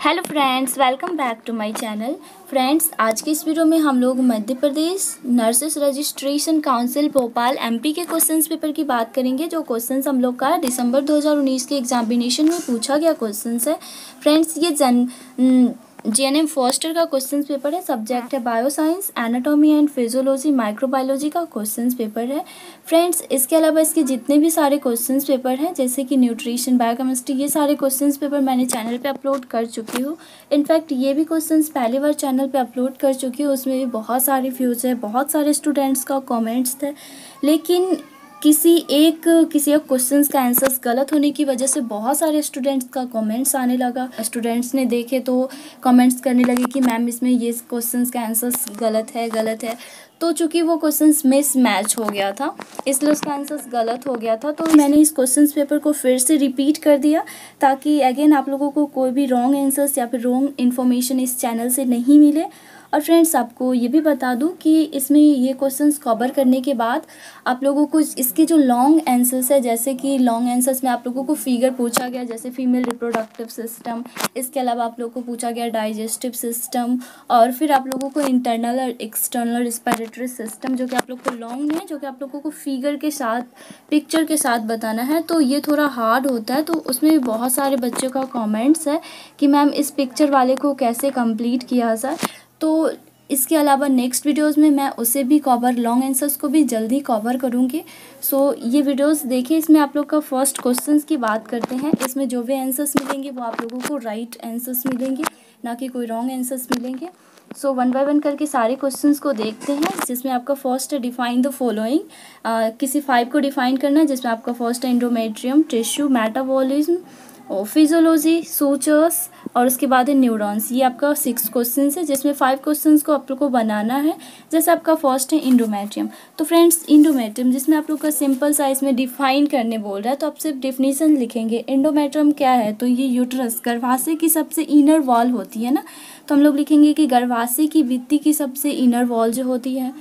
Hello friends, welcome back to my channel. Friends, आज की इस वीडियो में हम लोग Madhya Pradesh nurses registration council Bhopal MP के क्वेश्चंस पेपर की बात करेंगे। जो क्वेश्चंस हम लोग का दिसंबर 2019 के एग्जामिनेशन में पूछा गया क्वेश्चंस है। फ्रेंड्स, ये जीएनएम फर्स्ट ईयर का क्वेश्चन पेपर है। सब्जेक्ट है bioscience, anatomy and physiology, microbiology का क्वेश्चन पेपर है। फ्रेंड्स, इसके अलावा इसके जितने भी सारे क्वेश्चन पेपर हैं जैसे कि न्यूट्रिशन, बायोकेमिस्ट्री, ये सारे क्वेश्चन पेपर मैंने चैनल पे अपलोड कर चुकी हूँ। इनफैक्ट ये भी क्वेश्चन पहली बार चैनल पे अपलोड कर चुकी हूँ। उसमें भी बहुत सारे व्यूज़ है, बहुत सारे स्टूडेंट्स का कॉमेंट्स थे, लेकिन किसी एक क्वेश्चंस का आंसर्स गलत होने की वजह से बहुत सारे स्टूडेंट्स का कमेंट्स आने लगा। स्टूडेंट्स ने देखे तो कमेंट्स करने लगे कि मैम इसमें ये क्वेश्चंस का आंसर्स गलत है। तो चूंकि वो क्वेश्चंस मिस मैच हो गया था, इसलिए उसका आंसर्स गलत हो गया था। तो मैंने इस क्वेश्चंस पेपर को फिर से रिपीट कर दिया ताकि अगेन आप लोगों को कोई भी रॉन्ग आंसर्स या फिर रॉन्ग इन्फॉर्मेशन इस चैनल से नहीं मिले। और फ्रेंड्स, आपको ये भी बता दूं कि इसमें ये क्वेश्चंस कवर करने के बाद आप लोगों को इसके जो लॉन्ग आंसर्स है, जैसे कि लॉन्ग आंसर्स में आप लोगों को फिगर पूछा गया जैसे फीमेल रिप्रोडक्टिव सिस्टम, इसके अलावा आप लोगों को पूछा गया डाइजेस्टिव सिस्टम, और फिर आप लोगों को इंटरनल और एक्सटर्नल रिस्पिरेटरी सिस्टम, जो कि आप लोग को लॉन्ग में है, जो कि आप लोगों को फिगर के साथ, पिक्चर के साथ बताना है। तो ये थोड़ा हार्ड होता है। तो उसमें बहुत सारे बच्चों का कॉमेंट्स है कि मैम इस पिक्चर वाले को कैसे कंप्लीट किया जाए। तो इसके अलावा नेक्स्ट वीडियोस में मैं उसे भी कवर, लॉन्ग आंसर्स को भी जल्दी कवर करूँगी। सो ये वीडियोस देखिए। इसमें आप लोग का फर्स्ट क्वेश्चंस की बात करते हैं। इसमें जो भी आंसर्स मिलेंगे वो आप लोगों को राइट आंसर्स मिलेंगे, ना कि कोई रॉन्ग आंसर्स मिलेंगे। सो वन बाय वन करके सारे क्वेश्चंस को देखते हैं। जिसमें आपका फर्स्ट है डिफाइन द फॉलोइंग। किसी 5 को डिफाइन करना है, जिसमें आपका फर्स्ट है एंडोमेट्रियम, टिश्यू, मेटाबॉलिज्म, और फिजियोलॉजी, सूचर्स, और उसके बाद है न्यूरॉन्स। ये आपका 6 क्वेश्चन है, जिसमें 5 क्वेश्चंस को आप लोग को बनाना है। जैसे आपका फर्स्ट है इंडोमेट्रियम। तो फ्रेंड्स, इंडोमेट्रियम जिसमें आप लोग का सिंपल सा इसमें डिफाइन करने बोल रहा है, तो आप सिर्फ डेफिनेशन लिखेंगे। इंडोमेट्रियम क्या है, तो ये यूट्रस, गर्भाशय की सबसे इनर वॉल होती है ना, तो हम लोग लिखेंगे कि गर्भाशय की भित्ति की सबसे इनर वॉल जो होती है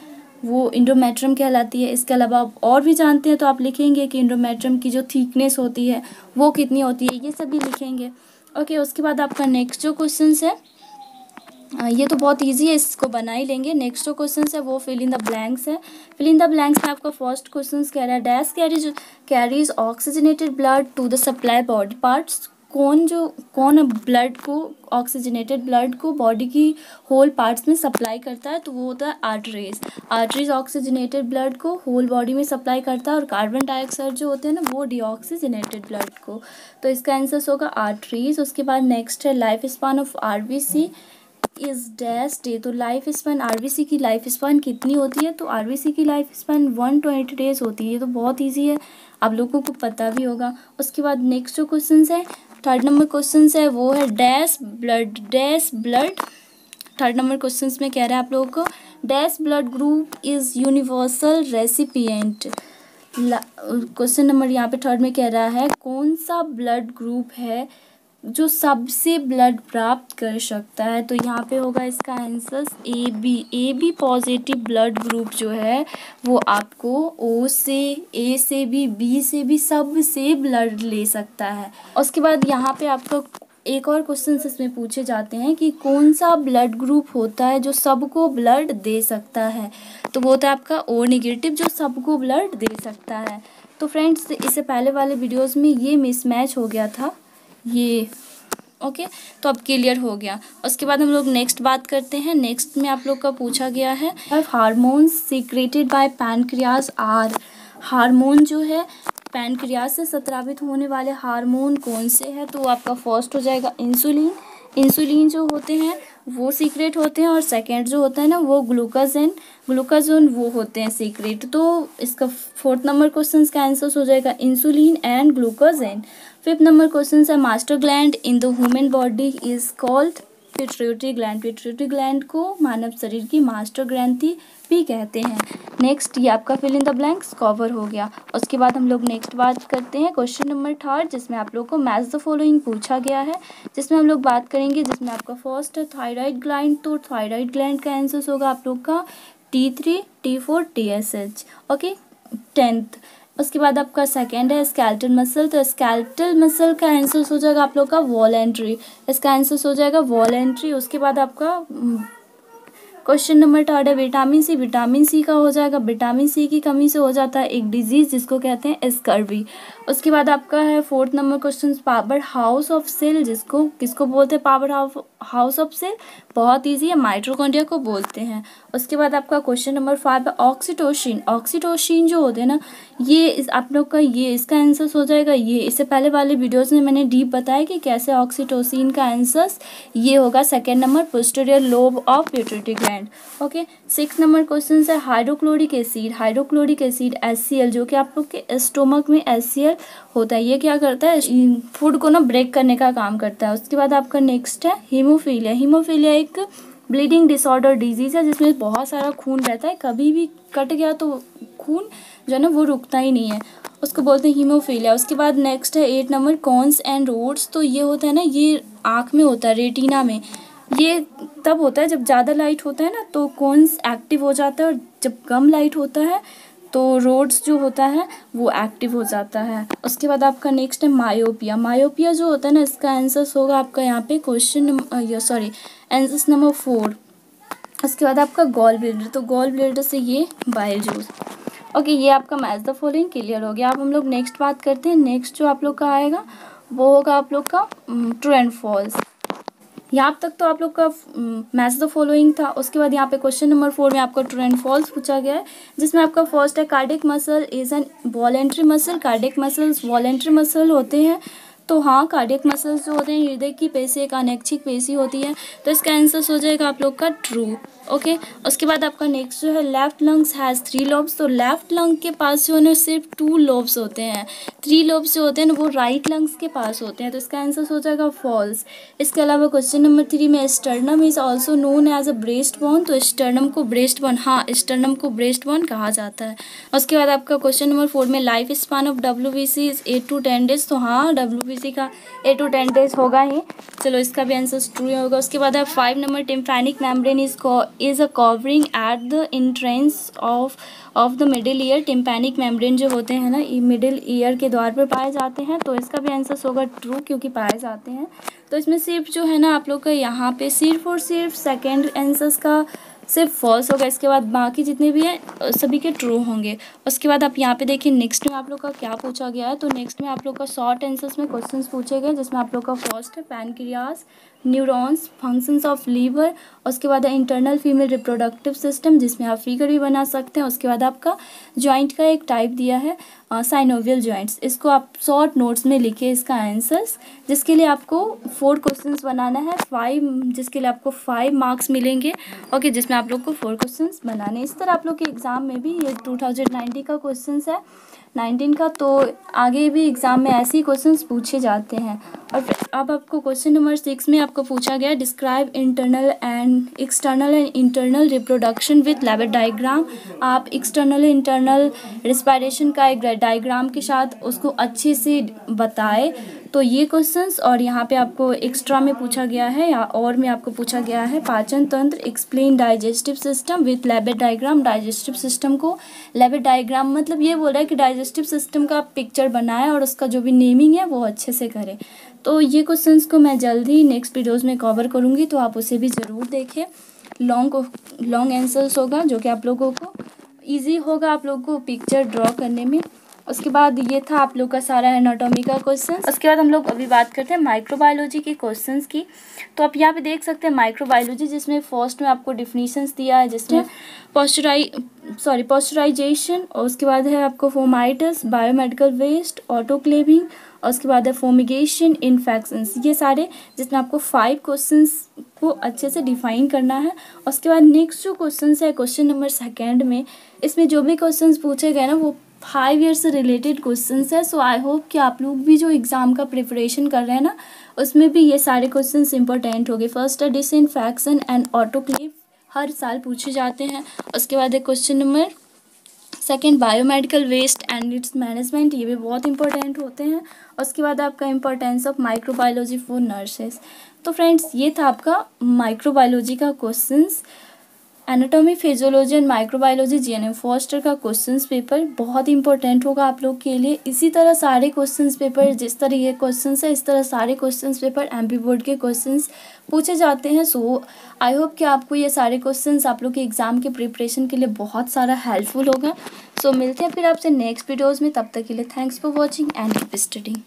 वो इंडोमेट्रियम कहलाती है। इसके अलावा आप और भी जानते हैं तो आप लिखेंगे कि इंडोमेट्रियम की जो थिकनेस होती है वो कितनी होती है, ये सब भी लिखेंगे। ओके, उसके बाद आपका नेक्स्ट जो क्वेश्चन है, ये तो बहुत इजी है, इसको बना ही लेंगे। नेक्स्ट जो क्वेश्चन है वो फिल इन द ब्लैंक्स है। फिल इन द ब्लैंक्स में आपका फर्स्ट क्वेश्चन कह रहा है dash carries oxygenated blood to the supply body parts. कौन ब्लड को, ऑक्सीजनेटेड ब्लड को बॉडी की होल पार्ट्स में सप्लाई करता है, तो वो होता है आर्टरीज ऑक्सीजनेटेड ब्लड को होल बॉडी में सप्लाई करता है, और कार्बन डाइऑक्साइड जो होते हैं ना वो डीऑक्सीजनेटेड ब्लड को। तो इसका आंसर होगा आर्टरीज। उसके बाद नेक्स्ट है life span of RBC is dash day. तो लाइफ स्पान, आरबीसी की लाइफ स्पान कितनी होती है, तो आरबीसी की लाइफ स्पान 120 डेज होती है। ये तो बहुत ईजी है, आप लोगों को पता भी होगा। उसके बाद नेक्स्ट जो क्वेश्चन है, थर्ड नंबर क्वेश्चन है वो है dash blood. Third number question में कह रहा है आप लोगों को dash blood group is universal recipient. Question number यहाँ पे थर्ड में कह रहा है कौन सा ब्लड ग्रुप है जो सबसे ब्लड प्राप्त कर सकता है, तो यहाँ पे होगा इसका answer A B positive blood group जो है वो आपको ओ से, ए से भी, बी से भी, सब से ब्लड ले सकता है। उसके बाद यहाँ पे आपको एक और क्वेश्चन इसमें पूछे जाते हैं कि कौन सा ब्लड ग्रुप होता है जो सबको ब्लड दे सकता है, तो वो होता है आपका ओ नेगेटिव, जो सबको ब्लड दे सकता है। तो फ्रेंड्स, इससे पहले वाले वीडियोस में ये मिसमैच हो गया था ये। ओके, तो अब क्लियर हो गया। उसके बाद हम लोग नेक्स्ट बात करते हैं। नेक्स्ट में आप लोग का पूछा गया है hormones secreted by pancreas are. Hormone जो है पैनक्रियाज से स्रावित होने वाले हार्मोन कौन से हैं, तो आपका फर्स्ट हो जाएगा इंसुलिन जो होते हैं वो सीक्रेट होते हैं, और सेकेंड जो होता है ना वो ग्लूकाजोन वो होते हैं सीक्रेट। तो इसका फोर्थ नंबर क्वेश्चन का आंसर हो जाएगा insulin and glucagon. Fifth number question है master gland in the human body is called pituitary gland. Pituitary gland को मानव शरीर की मास्टर ग्रंथि भी कहते हैं। नेक्स्ट, ये आपका fill in the blanks cover हो गया। उसके बाद हम लोग नेक्स्ट बात करते हैं क्वेश्चन नंबर थर्ड, जिसमें आप लोग को मैच द फॉलोइंग पूछा गया है, जिसमें हम लोग बात करेंगे। जिसमें आपका फर्स्ट है थायराइड ग्लैंड। तो थायराइड ग्लैंड का आंसर होगा आप लोग का T3, T4, TSH। Okay, 10th उसके बाद आपका सेकंड है स्केलेटल मसल। तो स्केलेटल मसल का आंसर हो जाएगा आप लोग का वॉलेंट्री, इसका आंसर हो जाएगा वॉलेंट्री। उसके बाद आपका क्वेश्चन नंबर थर्ड है विटामिन सी। विटामिन सी का हो जाएगा विटामिन सी की कमी से हो जाता है एक डिजीज जिसको कहते हैं स्कर्वी। उसके बाद आपका है fourth number question power house of cell, जिसको किसको बोलते हैं पावर हाउस ऑफ सेल, बहुत इजी है, माइटोकॉन्ड्रिया को बोलते हैं। उसके बाद आपका क्वेश्चन नंबर 5 है ऑक्सीटोसिन। ऑक्सीटोसिन जो होते हैं ना, ये आप लोग का ये इसका आंसर हो जाएगा ये। इससे पहले वाले वीडियोस में मैंने डीप बताया कि कैसे ऑक्सीटोसिन का आंसर ये होगा second number posterior lobe of pituitary gland. Okay, 6 number question है hydrochloric acid. Hydrochloric acid HCl जो कि आप लोग के स्टोमक में HCl होता है, ये क्या करता है फूड को ना ब्रेक करने का काम करता है। उसके बाद आपका नेक्स्ट है हीमोफीलिया। हीमोफीलिया एक ब्लीडिंग डिसऑर्डर डिजीज़ है जिसमें बहुत सारा खून रहता है, कभी भी कट गया तो खून जो है ना वो रुकता ही नहीं है, उसको बोलते हैं हीमोफीलिया। उसके बाद नेक्स्ट है 8 नंबर कॉन्स एंड रोड्स। तो ये होता है ना, ये आँख में होता है, रेटिना में। ये तब होता है जब ज़्यादा लाइट होता है ना तो कॉन्स एक्टिव हो जाता है, और जब कम लाइट होता है तो रोड्स जो होता है वो एक्टिव हो जाता है। उसके बाद आपका नेक्स्ट है मायोपिया। मायोपिया जो होता है ना, इसका आंसर होगा आपका यहाँ पे क्वेश्चन आंसर नंबर 4। उसके बाद आपका गॉल ब्लैडर। तो गॉल ब्लैडर से ये बाइल जूस। ओके, ये आपका मैच द फॉलोइंग क्लियर हो गया। अब हम लोग नेक्स्ट बात करते हैं। नेक्स्ट जो आप लोग का आएगा वो होगा आप लोग का ट्रू एंड फॉल्स। यहाँ तक तो आप लोग का मैच द फॉलोइंग था। उसके बाद यहाँ पे क्वेश्चन नंबर 4 में आपका ट्रू एंड फॉल्स पूछा गया है, जिसमें आपका फर्स्ट है cardiac muscle is an voluntary muscle. Cardiac muscles voluntary muscle होते हैं। तो हाँ, कार्डियक मसल्स जो होते हैं हृदय की पेशी एक अनैच्छिक पेशी होती है, तो इसका आंसर हो जाएगा आप लोग का ट्रू। ओके, उसके बाद आपका नेक्स्ट जो है लेफ्ट लंग्स हैज़ 3 लोब्स। तो लेफ्ट लंग के पास जो है ना सिर्फ 2 लोब्स होते हैं, 3 लोब्स जो होते हैं ना वो राइट लंग्स के पास होते हैं, तो इसका आंसर हो जाएगा फॉल्स। इसके अलावा क्वेश्चन नंबर 3 में sternum is also known as a breast bone. तो स्टर्नम को ब्रेस्ट बोन, हाँ स्टर्नम को ब्रेस्ट बोन कहा जाता है। उसके बाद आपका क्वेश्चन नंबर 4 में life span of WBC is 8 to 10 days. तो हाँ, WBC का 8 to 10 डेज होगा ही, चलो इसका भी आंसर ट्रू होगा। उसके बाद है 5 number tympanic membrane is a covering at the entrance of the middle ear. Tympanic membrane जो होते हैं ना, ये मिडिल ईयर के द्वार पर पाए जाते हैं, तो इसका भी आंसर होगा ट्रू क्योंकि पाए जाते हैं। तो इसमें सिर्फ जो है ना आप लोग का यहाँ पे सिर्फ और सिर्फ सेकेंड आंसर्स का सिर्फ फॉल्स होगा, इसके बाद बाकी जितने भी हैं सभी के ट्रू होंगे। उसके बाद आप यहाँ पे देखिए नेक्स्ट में आप लोग का क्या पूछा गया है। तो नेक्स्ट में आप लोग का शॉर्ट आंसर्स में क्वेश्चंस पूछे गए, जिसमें आप लोग का फर्स्ट है pancreas, neurons, functions of liver. उसके बाद है इंटरनल फीमेल रिप्रोडक्टिव सिस्टम, जिसमें आप फिगर भी बना सकते हैं। उसके बाद आपका जॉइंट का एक टाइप दिया है साइनोवियल जॉइंट्स, इसको आप शॉर्ट नोट्स में लिखिए इसका आंसर्स, जिसके लिए आपको 4 क्वेश्चंस बनाना है, 5 जिसके लिए आपको 5 मार्क्स मिलेंगे। ओके, जिसमें आप लोग को 4 क्वेश्चंस बनाने। इस तरह आप लोग के एग्ज़ाम में भी ये 2019 का क्वेश्चंस है, 19 का, तो आगे भी एग्ज़ाम में ऐसे ही क्वेश्चंस पूछे जाते हैं। और अब आपको क्वेश्चन नंबर 6 में आपको पूछा गया describe internal and internal reproduction with lab diagram. आप एक्सटर्नल इंटरनल रिस्पायरेशन का एक डायग्राम के साथ उसको अच्छे से बताए। तो ये क्वेश्चंस, और यहाँ पे आपको एक्स्ट्रा में पूछा गया है या और में आपको पूछा गया है पाचन तंत्र, explain digestive system with लैबेट diagram. Digestive system को लैबेट डायग्राम मतलब ये बोल रहा है कि डाइजेस्टिव सिस्टम का पिक्चर बनाए और उसका जो भी नेमिंग है वो अच्छे से करें। तो ये क्वेश्चंस को मैं जल्दी ही नेक्स्ट वीडियोज़ में कवर करूँगी, तो आप उसे भी ज़रूर देखें। लॉन्ग आंसर्स होगा जो कि आप लोगों को ईजी होगा आप लोगों को पिक्चर ड्रॉ करने में। उसके बाद ये था आप लोग का सारा एनाटॉमी का क्वेश्चन। उसके बाद हम लोग अभी बात करते हैं माइक्रोबायोलॉजी के क्वेश्चंस की। तो आप यहाँ पे देख सकते हैं माइक्रोबायोलॉजी, जिसमें फर्स्ट में आपको डिफिनीशंस दिया है, जिसमें पॉस्चराइजेशन, और उसके बाद है आपको फोमाइटस, बायोमेडिकल वेस्ट, ऑटोक्लेविंग, और उसके बाद है फोमिगेशन, इन्फेक्शंस, ये सारे जिसमें आपको 5 क्वेश्चंस को अच्छे से डिफाइन करना है। उसके बाद नेक्स्ट जो क्वेश्चंस है क्वेश्चन नंबर 2 में, इसमें जो भी क्वेश्चंस पूछे गए ना वो 5 ईयर से रिलेटेड क्वेश्चंस है। सो आई होप कि आप लोग भी जो एग्ज़ाम का प्रिपरेशन कर रहे हैं ना उसमें भी ये सारे क्वेश्चंस इंपॉर्टेंट होंगे। फर्स्ट है डिसइंफेक्शन एंड ऑटोक्लेव, हर साल पूछे जाते हैं। उसके बाद है question number 2 biomedical waste and its management, ये भी बहुत इंपॉर्टेंट होते हैं। उसके बाद आपका importance of microbiology for nurses. तो फ्रेंड्स, ये था आपका माइक्रोबायोलॉजी का questions. Anatomy, physiology and microbiology GNM first का क्वेश्चंस पेपर बहुत इंपॉर्टेंट होगा आप लोग के लिए। इसी तरह सारे क्वेश्चंस पेपर जिस तरह ये क्वेश्चंस है इस तरह सारे क्वेश्चंस पेपर एमपी बोर्ड के क्वेश्चंस पूछे जाते हैं। सो आई होप कि आपको ये सारे क्वेश्चंस आप लोग के एग्जाम के प्रिपरेशन के लिए बहुत सारा हेल्पफुल होगा। सो मिलते हैं फिर आपसे नेक्स्ट वीडियोज़ में, तब तक के लिए thanks for watching and keep studying.